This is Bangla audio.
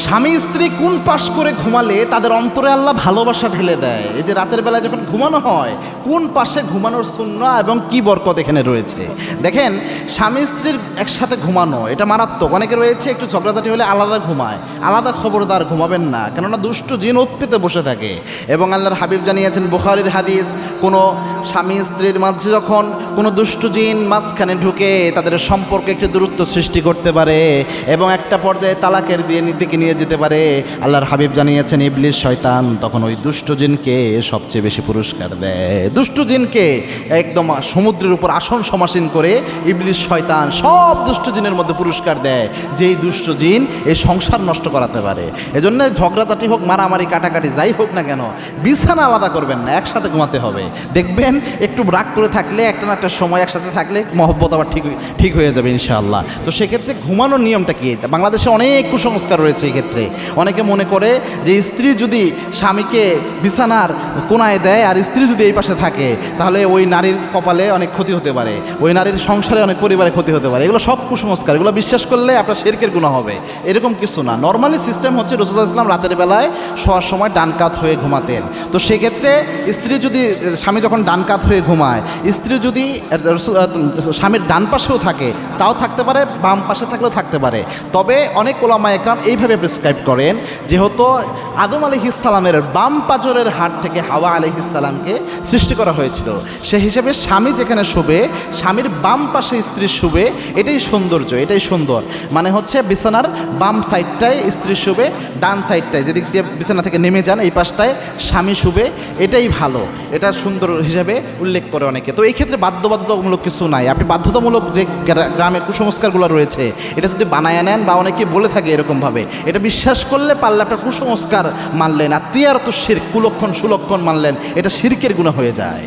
স্বামী স্ত্রী কোন পাশ করে ঘুমালে তাদের অন্তরে আল্লাহ ভালোবাসা ঢেলে দেয়। এই যে রাতের বেলায় যখন ঘুমানো হয়, কোন পাশে ঘুমানোর সুন্নাহ এবং কি বরকত এখানে রয়েছে। দেখেন, স্বামী স্ত্রীর একসাথে ঘুমানো এটা মারাত্মক। অনেকে রয়েছে একটু ঝগড়াঝাটি হলে আলাদা ঘুমায়, আলাদা খবরদার ঘুমাবেন না, কেননা দুষ্ট জিন উৎপেতে বসে থাকে। এবং আল্লাহর হাবিব জানিয়েছেন, বুখারীর হাদিস, কোনো স্বামী স্ত্রীর মাঝে যখন কোনো দুষ্ট জিন মাঝখানে ঢুকে তাদের সম্পর্কে একটি দূরত্ব সৃষ্টি করতে পারে এবং একটা পর্যায়ে তালাকের দিকে নিয়ে যেতে পারে, আল্লাহর হাবিব জানিয়েছেন ইবলিস শয়তান তখন ওই দুষ্ট জিনকে সবচেয়ে বেশি পুরস্কার দেয়। দুষ্ট জিনকে একদম সমুদ্রের উপর আসন সমাসীন করে ইবলিস শয়তান সব দুষ্ট জিনের মধ্যে পুরস্কার দেয়, যেই দুষ্ট জিন এই সংসার নষ্ট করাতে পারে। এজন্য ঝগড়াঝাটি হোক, মারামারি, কাটাকাটি যাই হোক না কেন, বিছানা আলাদা করবেন না, একসাথে ঘুমাতে হবে। দেখবেন একটু রাগ করে থাকলে একটা না একটা সময় একসাথে থাকলে মহব্বত আবার ঠিক হয়ে যাবে ইনশাআল্লাহ। তো সেক্ষেত্রে ঘুমানোর নিয়মটা কি? বাংলাদেশে অনেক কুসংস্কার রয়েছে এই ক্ষেত্রে। অনেকে মনে করে যে স্ত্রী যদি স্বামীকে বিছানার কোনায় দেয় আর স্ত্রী যদি এই পাশে থাকে, তাহলে ওই নারীর কপালে অনেক ক্ষতি হতে পারে, ওই নারীর সংসারে অনেক পরিবারে ক্ষতি হতে পারে। এগুলো সব কুসংস্কার, এগুলো বিশ্বাস করলে আপনার শিরকের গুনাহ হবে। এরকম কিছু না। নর্মালি সিস্টেম হচ্ছে রাসূলুল্লাহ সাল্লাল্লাহু আলাইহি ওয়াসাল্লাম রাতের বেলায় শোয়ার সময় ডান কাত হয়ে ঘুমাতেন। তো সেক্ষেত্রে স্ত্রী যদি, স্বামী যখন ডান কাত হয়ে ঘুমায়, স্ত্রী যদি স্বামীর ডান পাশেও থাকে তাও থাকতে পারে, বাম পাশে থাকলেও থাকতে পারে। তবে অনেক ওলামা একরাম এইভাবে প্রেসক্রাইব করেন, যেহেতু আদম আলাইহিস সালামের বাম পাজরের হাড় থেকে হাওয়া আলাইহিস সালামকে সৃষ্টি করা হয়েছিল, সেই হিসেবে স্বামী যেখানে শোবে, স্বামীর বাম পাশে স্ত্রী শোবে, এটাই সৌন্দর্য, এটাই সুন্দর। মানে হচ্ছে বিছানার বাম সাইডটায় স্ত্রী শোবে, ডান সাইডটায় যেদিক দিয়ে বিছানা থেকে নেমে যান এই পাশটায় স্বামী শোবে, এটাই ভালো, এটা সুন্দর হিসাবে উল্লেখ করে অনেকে। তো এই ক্ষেত্রে বাধ্যবাধকতামূলক কিছু নাই। আপনি বাধ্যতামূলক যে গ্রামে কুসংস্কারগুলো রয়েছে এটা যদি বানায় নেন, বা অনেকে বলে থাকে এরকমভাবে, এটা বিশ্বাস করলে পারলে আপনার কুসংস্কার মানলেন, আর তিয়ারত শিরক, কুলক্ষণ সুলক্ষণ মানলেন, এটা শিরকের গুনাহ হয়ে যায়।